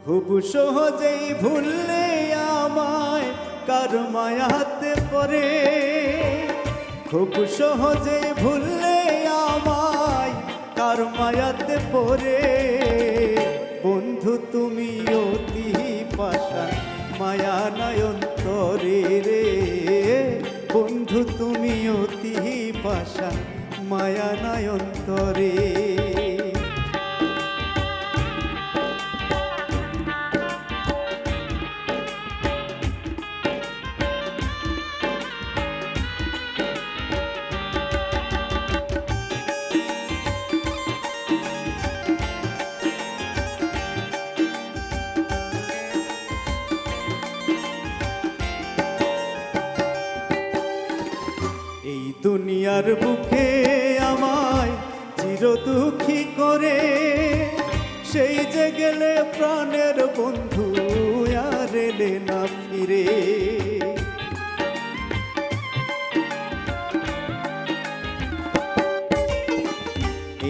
খুব সহজেই ভুললে আমায় কার মায়াতে পড়ে, খুব সহজেই ভুললে আমায় কার মায়াতে পড়ে। বন্ধু তুমি অতি পাষাণ মায়া নয়ন্তরে রে, বন্ধু তুমি অতি পাষাণ মায়া নয়ন্তরে। এই দুনিয়ার বুকে আমায় চির দুঃখী করে, সেই যে গেলে প্রাণের বন্ধু আর এলে না ফিরে।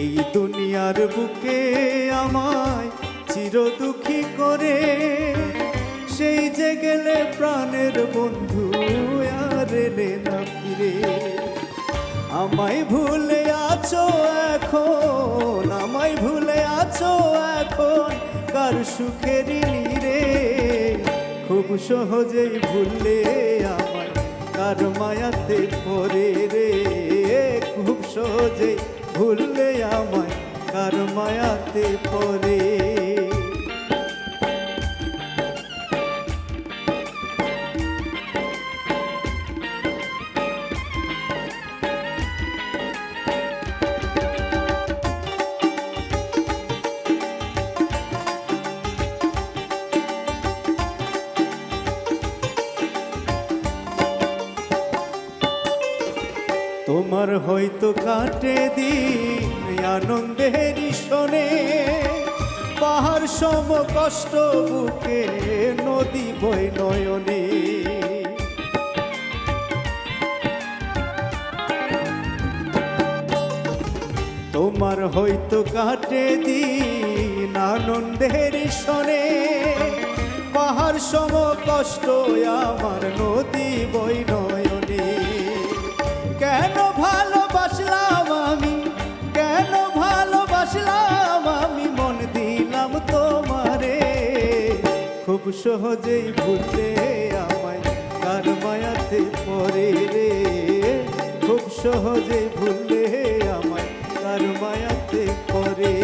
এই দুনিয়ার বুকে আমায় চির দুঃখী করে, সেই যে গেলে প্রাণের বন্ধু আর এলে না ফিরে। আমায় ভুলে আছো এখন, আমায় ভুলে আছো এখন কার সুখের নীরে। খুব সহজেই ভুললে আমায় কার মায়াতে পড়ে রে, খুব সহজেই ভুললে আমায় কার মায়াতে পড়ে। তোমার হয়তো কাটে দিন আনন্দের শোনে, পাহাড় সম কষ্ট বুকে নদী বই নয়নে। তোমার হয়তো কাটে দিন আনন্দের শোনে, পাহাড় সম কষ্ট আমার নদী বই নয়নে। কেন ভালোবাসলাম আমি, কেন ভালোবাসলাম আমি, মন দিলাম তোমারে। খুব সহজেই ভুললে আমায় কার মায়াতে পড়ে রে, খুব সহজেই ভুললে আমায় কার মায়াতে পড়ে।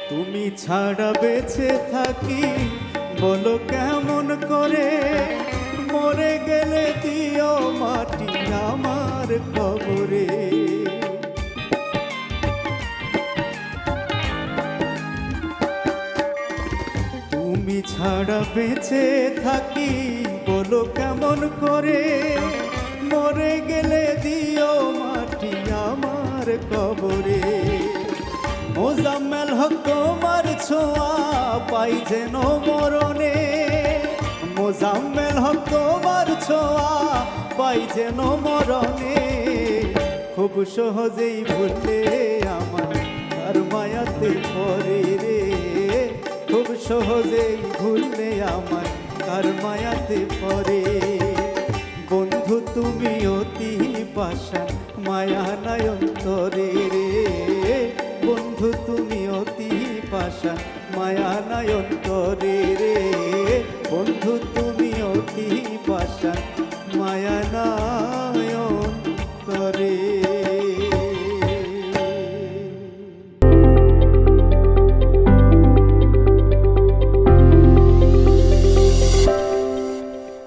তুমি ছাড়া বেঁচে থাকি বলো কেমন করে, মরে গেলে দিও মাটি আমার কবরে। তুমি ছাড়া বেঁচে থাকি বলো কেমন করে, মরে গেলে দিও মাটি আমার কবরে। মোজাম্মেল হক তোমার ছোঁয়া পাই যেন মরণে, মোজাম্মেল হক তোমার ছোঁয়া পাই যেন মরণে। খুব সহজেই ভুললে আমার কার মায়াতে পড়ে রে, খুব সহজেই ভুললে আমার কার মায়াতে পড়ে। বন্ধু তুমি অতি পাষাণ মায়া নয়ন্তরে রে, বন্ধু তুমি অতি পাষাণ মায়া নয়ন্তরে রে, বন্ধু তুমি অতি পাষাণ মায়া না